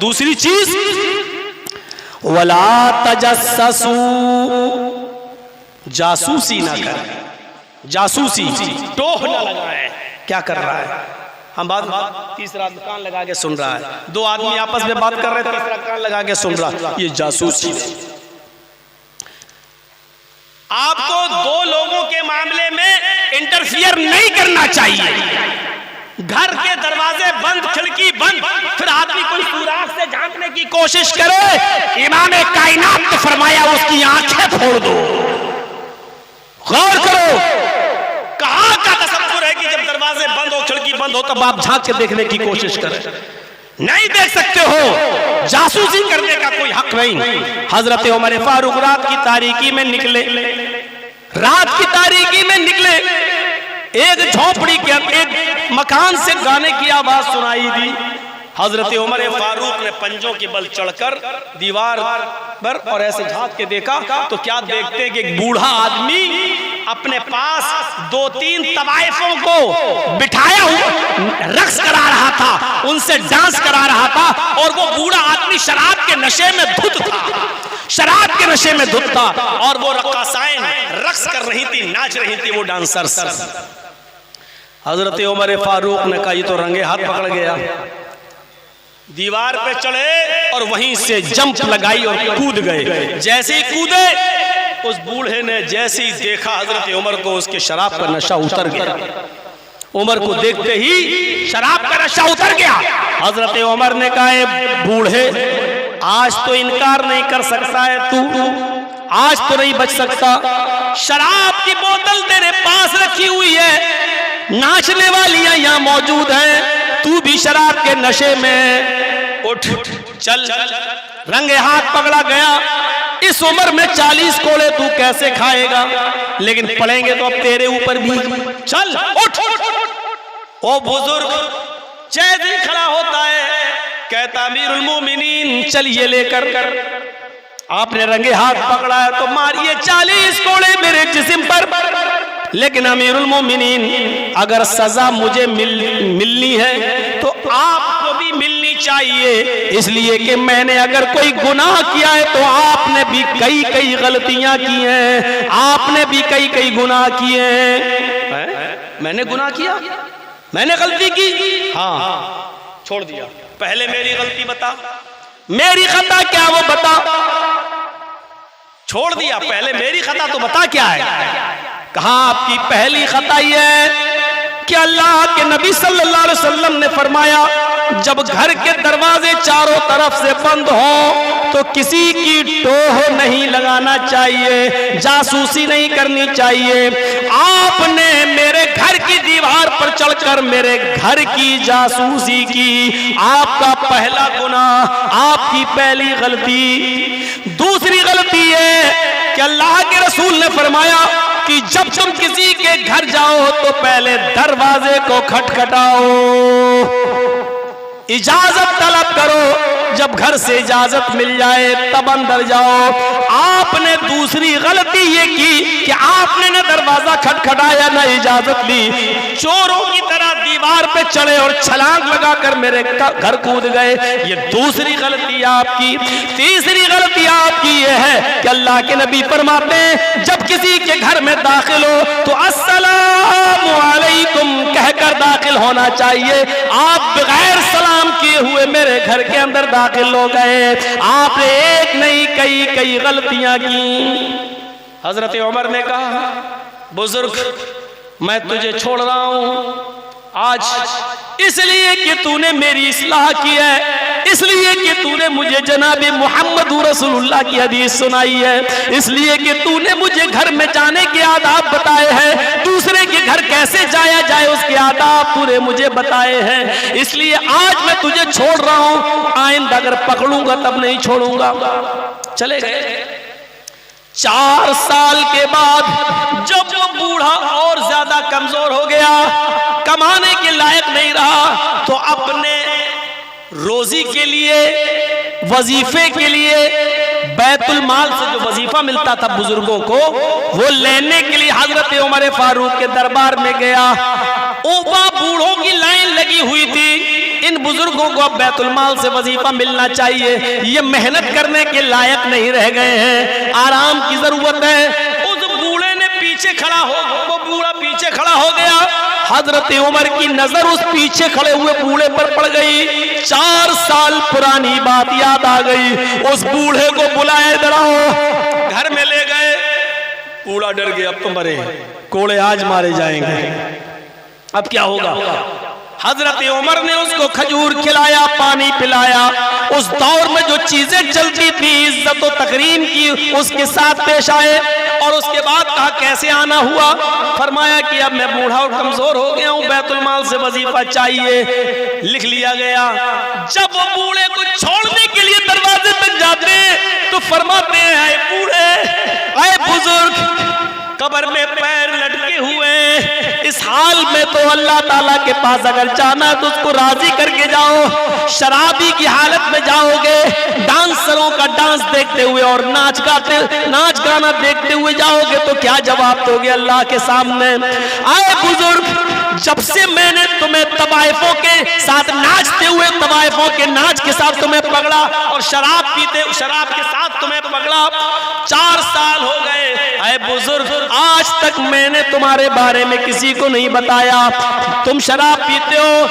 दूसरी चीज वला तजस्ससू, जासूसी ना करें, जासूसी टोह ना लगाए क्या कर रहा है। हम बात तीसरा कान लगा के सुन रहा है, दो आदमी आपस में बात कर रहे हैं, तीसरा कान लगा के सुन रहा, ये जासूसी है। आपको दो लोगों के मामले में इंटरफियर नहीं करना चाहिए। घर के दरवाजे बंद, खिड़की बंद, फिर आदमी कोई सुराख से झांकने की कोशिश करे, इमाम कायनात ने फरमाया उसकी आंखें फोड़ दो। गौर करो, कहां का तसव्वुर है कि जब दरवाजे बंद हो, खिड़की बंद हो, तब आप झांक के देखने की कोशिश करें। नहीं देख सकते हो, जासूसी करने का कोई हक नहीं। हजरत उमर फारूक रात की तारीकी में निकले, रात की तारीकी में निकले, एक झोपड़ी के एक मकान से गाने की आवाज सुनाई दी। हजरत उमर फारूक ने पंजों के बल चढ़कर दीवार पर और ऐसे झांक के देखा तो क्या देखते कि एक बूढ़ा आदमी अपने पास 2-3 तवाइफों को बिठाया हुआ रक्स करा रहा था, उनसे डांस करा रहा था, और वो बूढ़ा आदमी शराब के नशे में धुत था, शराब के नशे में धुत था, और वो रक्कासाएं रक्स कर रही थी, नाच रही थी वो डांसर्स। हजरत उमर फारूक ने कहा ये तो रंगे हाथ पकड़ गया। दीवार पे चढ़े और वहीं से जंप लगाई और कूद गए। जैसे ही कूदे, उस बूढ़े ने जैसे ही देखा हजरत उमर को, उसके शराब का नशा उतर गया। उमर को देखते ही शराब का नशा उतर गया। हजरत उमर ने कहा बूढ़े, आज तो इनकार नहीं कर सकता है तू, आज तो नहीं बच सकता। शराब की बोतल तेरे पास रखी हुई है, नाचने वालियां यहां मौजूद हैं, तू भी शराब के नशे में, उठ चल। रंगे हाथ पकड़ा गया। इस उम्र में 40 कोड़े तू कैसे खाएगा, लेकिन पड़ेंगे तो अब तेरे ऊपर भी, चल उठ। ओ बुजुर्ग जैसे खड़ा होता है, कहता अमीरुल मोमिनीन चलिए लेकर कर। आपने रंगे हाथ पकड़ा है तो मारिए 40 कोड़े मेरे जिस्म पर, लेकिन अमीरुल मोमिनीन अगर सजा मुझे मिलनी है तो आपको भी मिलनी चाहिए, इसलिए कि मैंने अगर कोई गुनाह किया है तो आपने भी कई गलतियां की हैं, आपने भी कई गुनाह किए हैं। मैंने गुनाह किया, मैंने गलती की, हाँ छोड़ दिया। पहले मेरी गलती बता, मेरी खता क्या वो बता। छोड़ दिया, पहले मेरी खता तो बता क्या है। कहा आपकी पहली खता यह है कि अल्लाह के नबी सल्लल्लाहु अलैहि वसल्लम ने फरमाया जब घर के दरवाजे चारों तरफ से बंद हो तो किसी की टोह नहीं लगाना चाहिए, जासूसी नहीं करनी चाहिए। आपने मेरे घर की दीवार पर चढ़कर मेरे घर की जासूसी की, आपका पहला गुनाह, आपकी पहली गलती। दूसरी गलती है कि अल्लाह के रसूल ने फरमाया कि जब तुम किसी के घर जाओ तो पहले दरवाजे को खटखटाओ, इजाजत तलब करो, जब घर से इजाजत मिल जाए तब अंदर जाओ। आपने दूसरी गलती ये की कि आपने न दरवाजा खटखटाया न इजाजत ली, चोरों की तरह दीवार पे चढ़े और छलांग लगाकर मेरे घर कूद गए, ये दूसरी गलती आपकी। तीसरी गलती आपकी ये है कि अल्लाह के नबी फरमाते हैं जब किसी के घर में दाखिल हो तो अस्सलामु अलैकुम कहकर दाखिल होना चाहिए। आप बगैर सलाम किए हुए मेरे घर के अंदर दाखिल हो गए, आपने एक नहीं कई गलतियां की। हजरत उमर ने कहा बुजुर्ग मैं तुझे छोड़ रहा हूं आज, इसलिए कि तूने मेरी इस्लाह की है, इसलिए कि तूने मुझे जनाब मोहम्मद रसूलुल्लाह की हदीस सुनाई है, इसलिए कि तूने मुझे घर में जाने के आदाब बताए हैं, दूसरे के घर कैसे जाया जाए उसके आदाब पूरे मुझे बताए हैं, इसलिए आज मैं तुझे छोड़ रहा हूं, आइंदा अगर पकड़ूंगा तब नहीं छोड़ूंगा। चले गए। 4 साल के बाद जब वो बूढ़ा और ज्यादा कमजोर हो गया, कमाने के लायक नहीं रहा, तो अपने रोजी के लिए, वजीफे के लिए बैतुल माल से जो वजीफा मिलता था बुजुर्गों को, वो लेने के लिए हजरत उमर फारूक के दरबार में गया। ऊपर बूढ़ों की लाइन लगी हुई थी, इन बुजुर्गों को अब बैतुल माल से वजीफा मिलना चाहिए, ये मेहनत करने के लायक नहीं रह गए हैं, आराम की जरूरत है। उस बूढ़े ने पीछे खड़ा हो, वो बूढ़ा पीछे खड़ा हो गया। हजरत उमर की नजर उस पीछे खड़े हुए बूढ़े पर पड़ गई। 4 साल पुरानी बात याद आ गई। उस बूढ़े को बुलाए, डराओ, घर में ले गए। बूढ़ा डर गया, अब तो मरे, कोड़े आज मारे जाएंगे, अब क्या होगा। हजरत उमर ने उसको खजूर खिलाया, पानी पिलाया। उस दौर में जो चीजें चलती थी, इज्जत और तकरीम की, उसके साथ पेश आए। और उसके बाद कहा कैसे आना हुआ। फरमाया कि अब मैं बूढ़ा और कमजोर हो गया हूँ, बैतुल माल से वजीफा चाहिए। लिख लिया गया। जब वो बूढ़े को छोड़ने के लिए दरवाजे तक जाते तो फरमाते हैं, आए बूढ़े, आए बुजुर्ग, कब्र में पैर लटके हुए, इस हाल में तो अल्लाह ताला के पास अगर जाना है तो उसको राजी करके जाओ। शराबी की हालत में जाओगे, डांसरों का डांस देखते हुए और नाच गाना देखते हुए जाओगे तो क्या जवाब दोगे अल्लाह के सामने। आए बुजुर्ग, जब से मैंने तुम्हें तवाइफों के साथ नाचते हुए, तवाइफों के नाच के साथ तुम्हें पकड़ा और शराब पीते शराब के साथ तुम्हें पकड़ा, 4 साल हो गए। आए बुजुर्ग, आज तक मैंने तुम्हारे बारे में किसी को नहीं बताया। तुम शराब पीते हो,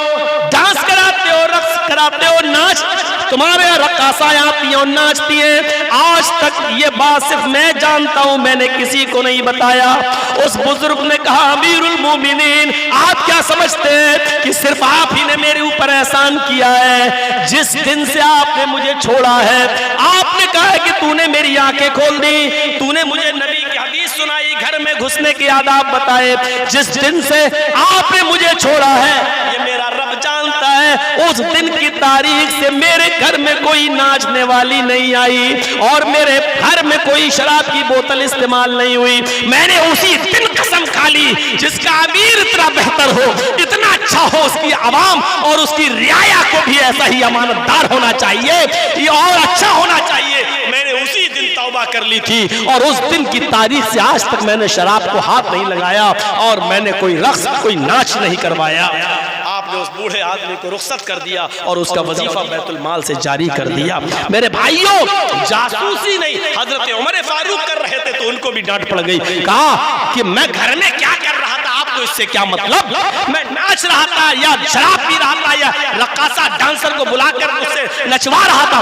डांस कराते हो, रक्स कराते हो, नाच, तुम्हारे रक्कासाएं आती हैं और नाचती हैं। आज तक ये बात सिर्फ मैं जानता हूं, मैंने किसी को नहीं बताया। उस बुजुर्ग ने कहा, अमीरुल मोमिनीन, आप क्या समझते हैं कि सिर्फ आप ही ने मेरे ऊपर एहसान किया है। जिस दिन से आपने मुझे छोड़ा है, आपने कहा है कि तूने मेरी आंखें खोल दी, तूने मुझे नबी की हदीस सुनाई, घर में घुसने के आदाब बताए। जिस दिन से आपने मुझे छोड़ा है, ये मेरा रब जानता है, उस दिन की तारीख से मेरे घर में कोई नाचने वाली नहीं आई और मेरे घर में कोई शराब की बोतल इस्तेमाल नहीं हुई। मैंने उसी दिन कसम खा ली जिसका अमीर इतना बेहतर हो, इतना अच्छा हो, उसकी आवाम और उसकी रियाया को भी ऐसा ही अमानतदार होना चाहिए, ये और अच्छा होना चाहिए। मैंने उसी दिन तौबा कर ली थी और उस दिन की तारीख से आज तक मैंने शराब को हाथ नहीं लगाया और मैंने कोई रक्स, कोई नाच नहीं करवाया। आपने उस बूढ़े आदमी को रुखसत कर दिया और उसका वजीफा बैतुल माल से जारी कर दिया। मेरे भाइयों, जासूसी नहीं, हजरत उमर फारूक कर रहे थे तो उनको भी डांट पड़ गई। कहा कि मैं घर में क्या कर रहा था, आपको इससे क्या मतलब। मैं नाच रहा था या शराब पी रहा था या रक्कासा डांसर को बुलाकर उससे नचवा रहा था,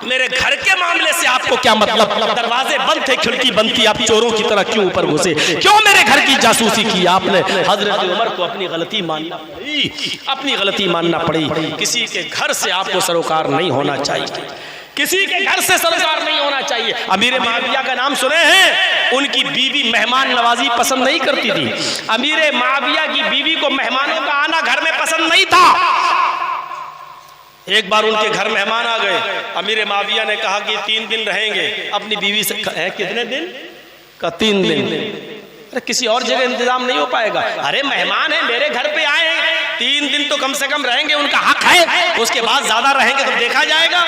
मेरे घर के मामले से आपको क्या मतलब। दरवाजे बंद थे, खिड़की बंद थी, आप चोरों की तरह क्यों ऊपर घुसे, क्यों मेरे घर की जासूसी की आपने। हजरत उमर को अपनी गलती मानना पड़ी, अपनी गलती मानना पड़ी। किसी के घर से आपको सरोकार नहीं होना चाहिए, किसी के घर से सरोकार नहीं होना चाहिए। अमीर माविया का नाम सुने हैं, उनकी बीवी मेहमान नवाजी पसंद नहीं करती थी। अमीर माविया की बीवी को मेहमानों का आना घर में पसंद नहीं था। एक बार उनके घर मेहमान आ गए, अमीर माविया ने कहा कि 3 दिन रहेंगे। अपनी बीवी से कितने दिन का? 3 दिन। अरे किसी और जगह इंतजाम नहीं हो पाएगा। अरे मेहमान है, मेरे घर पे आए हैं, 3 दिन तो कम से कम रहेंगे, उनका हक है। उसके बाद ज्यादा रहेंगे तो देखा जाएगा,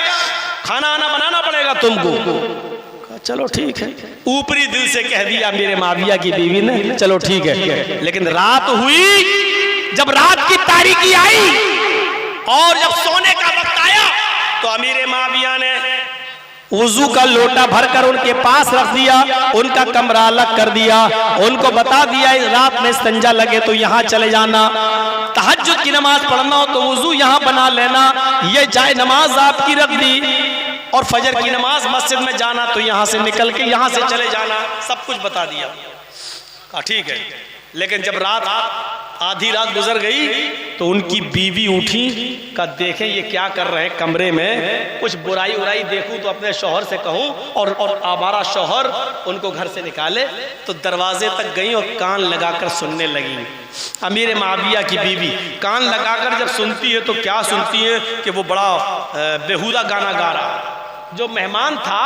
खाना आना बनाना पड़ेगा तुमको। चलो ठीक है, ऊपरी दिल से कह दिया मेरे माविया की बीवी ने, चलो ठीक है। लेकिन रात हुई, जब रात की तारीकी आई और जब सोने का वक्त आया तो अमीर माविया ने वुजू का लोटा भरकर उनके पास रख दिया, उनका कमरा अलग कर दिया, उनको बता दिया रात में संजा लगे तो यहाँ चले जाना, तहज्जुद की नमाज पढ़ना हो तो वुजू यहाँ बना लेना, ये जाए नमाज आपकी रख दी, और फजर की नमाज मस्जिद में जाना तो यहाँ से निकल के यहाँ से चले जाना, सब कुछ बता दिया। कहा ठीक है। लेकिन जब आधी रात गुजर गई तो उनकी बीवी उठी, का देखें ये क्या कर रहे हैं कमरे में, कुछ बुराई उराई देखूं तो अपने शौहर से कहूं, और हमारा शौहर उनको घर से निकाले। तो दरवाजे तक गई और कान लगाकर सुनने लगी। अमीर माविया की बीवी कान लगाकर जब सुनती है तो क्या सुनती है कि वो बड़ा बेहुदा गाना गा रहा है। जो मेहमान था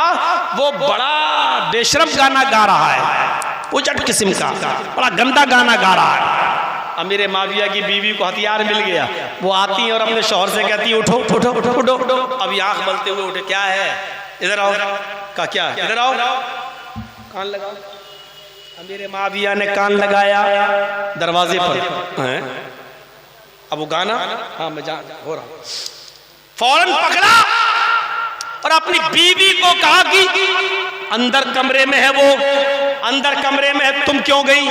वो बड़ा बेशरम गाना गा रहा है, उजट किस्म का बड़ा गंदा गाना गा रहा है। अमीर माविया की बीवी को हथियार मिल गया, वो आती है और अपने शौहर से कहती है उठो उठो उठो उठो उठो। अभी आंख मलते हुए उठे, क्या है, इधर आओ। का क्या, इधर आओ, कान लगाओ। अमीर माविया ने कान लगाया दरवाजे पर, अब वो गाना, हाँ मैं जान हो रहा हूं, फौरन पकड़ा और अपनी बीवी को कहा कि अंदर कमरे में है वो, अंदर कमरे में है, तुम क्यों गई,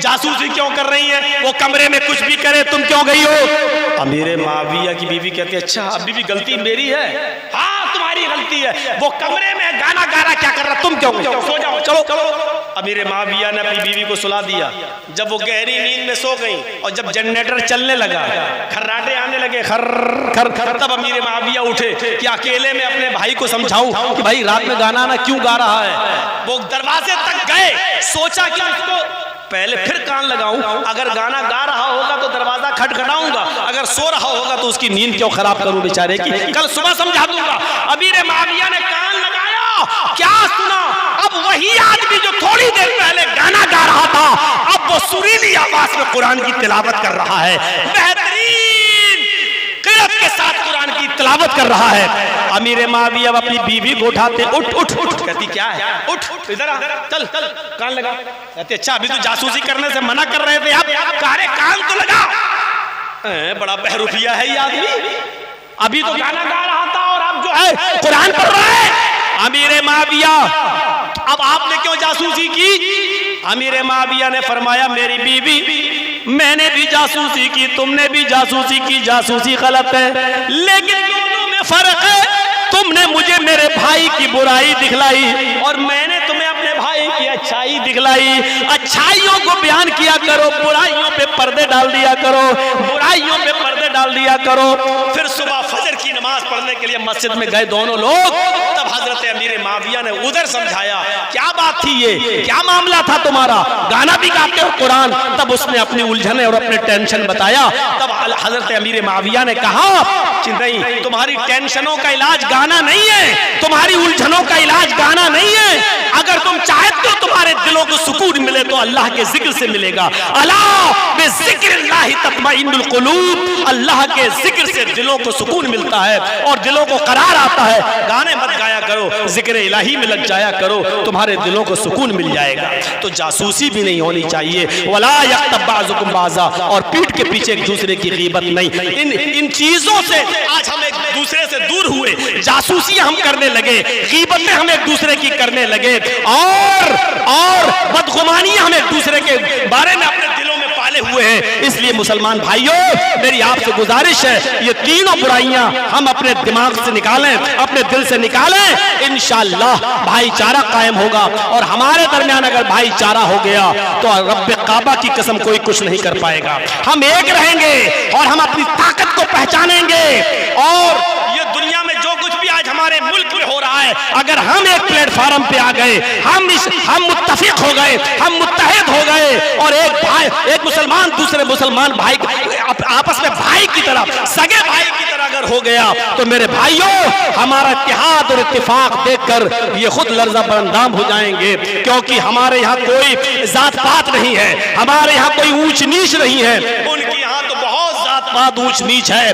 जासूसी क्यों कर रही है, वो कमरे में कुछ भी करे तुम क्यों गई हो। अमीर मुआविया की बीवी कहती है अच्छा अभी भी गलती मेरी है, हाँ तुम्हारी गलती है, वो कमरे में गाना गा रहा क्या कर रहा, तुम क्यों गई, सो जाओ चलो चलो। अमीर मुआविया ने अपनी बीवी को सुला दिया। जब वो गहरी नींद में सो गई और जब जनरेटर चलने लगा, खर्राटे आने लगे खर खर खर, तब अमीर मुआविया उठे कि अकेले में अपने भाई को समझाऊं कि भाई रात में गाना ना क्यों गा रहा है। वो दरवाजे तक गए, सोचा कि उसको पहले फिर कान लगाऊं, अगर गाना गा रहा होगा तो दरवाजा खटखटाऊंगा, अगर सो रहा होगा तो उसकी नींद क्यों खराब करूं बेचारे की, कल सुबह समझा दूंगा। अमीर मुआविया ने कान लगाया, क्या सुना, अब वही आदमी जो थोड़ी देर पहले गाना गा रहा था अब वो सुरीली आवाज में कुरान की तिलावत कर रहा है, बेहतरीन क़िरात के साथ कुरान की तिलावत कर रहा है। अमीर मुआविया अपनी बीवी को उठाते, उठ उठ उठ, कहती क्या है, उठ इधर आ, चल चल कान लगा। कहते अच्छा अभी तो जासूसी करने से मना कर रहे थे आप, कारे कान तो लगा। बड़ा बहरूपिया है ये आदमी, अभी तो गाना गा रहा था और आप जो है कुरान पढ़ रहा है। अमीर मुआविया अब आपने क्यों जासूसी की। अमीर मुआविया ने फरमाया मेरी बीवी मैंने भी जासूसी की, तुमने भी जासूसी की, जासूसी गलत है लेकिन दोनों में फर्क है, तुमने मुझे मेरे भाई की बुराई दिखलाई और मैंने तुम्हें अपने भाई की अच्छाई दिखलाई। अच्छाइयों को बयान किया करो, बुराइयों पे पर्दे डाल दिया करो, बुराइयों पे पर्दे डाल दिया करो। फिर सुबह फजर की नमाज पढ़ने के लिए मस्जिद में गए दोनों लोग, तब हजरत अमीर मुआविया ने उधर समझाया क्या बात थी, ये क्या मामला था तुम्हारा, गाना भी गाते हो कुरान। तब उसने अपनी उलझने और अपने टेंशन बताया। तब हजरत अमीर मुआविया ने कहा नहीं, तुम्हारी टेंशनों का इलाज गाना नहीं है, तुम्हारी उलझनों का इलाज गाना नहीं है। अगर तुम चाहते हो तुम्हारे दिलों को सुकून मिले तो अल्लाह के जिक्र से मिलेगा। अला बिज़िक्रिल्लाहि तत्मइन्नुल कुलूब, अल्लाह के जिक्र से दिलों को सुकून मिलता है और दिलों को करार आता है। गाने मत गाया करो, जिक्र इलाही में लग जाया करो, तुम्हारे दिलों को सुकून मिल जाएगा। तो जासूसी भी नहीं होनी चाहिए। वला यग़्तब बाज़ुकुम बाज़ा, और पीठ के पीछे एक दूसरे की गीबत नहीं। इन चीजों से आज हम एक दूसरे से दूर हुए, जासूसी हम करने लगे, गीबतें हम एक दूसरे की करने लगे और बदगुमानियां हम एक दूसरे के बारे में अपने दिलों में पाले हुए हैं। इसलिए मुसलमान भाइयों मेरी आपसे गुजारिश है, ये तीनों बुराइयां हम अपने दिमाग से निकालें, अपने दिल से निकालें, इंशाअल्लाह भाईचारा कायम होगा। और हमारे दरमियान अगर भाईचारा हो गया तो रब्बे काबा की कसम कोई कुछ नहीं कर पाएगा। हम एक रहेंगे और हम अपनी ताकत को पहचानेंगे। और ये दुनिया में जो कुछ भी आज हमारे मुल्क में हो रहा है, अगर हम एक प्लेटफार्म पे आ गए, हम मुत्तफिक हो गए, हम मुत्तहिद हो गए और एक मुसलमान दूसरे मुसलमान भाई आपस में भाई की तरह, सगे भाई की तरह अगर हो गया तो मेरे भाइयों हमारा इत्तेहाद और इत्तेफाक देखकर ये खुद लर्जा बरअंदाम हो जाएंगे। क्योंकि हमारे यहाँ कोई जात पात नहीं है, हमारे यहाँ कोई ऊंच नीच नहीं है, उनके यहाँ तो बहुत जात पात ऊंच नीच है।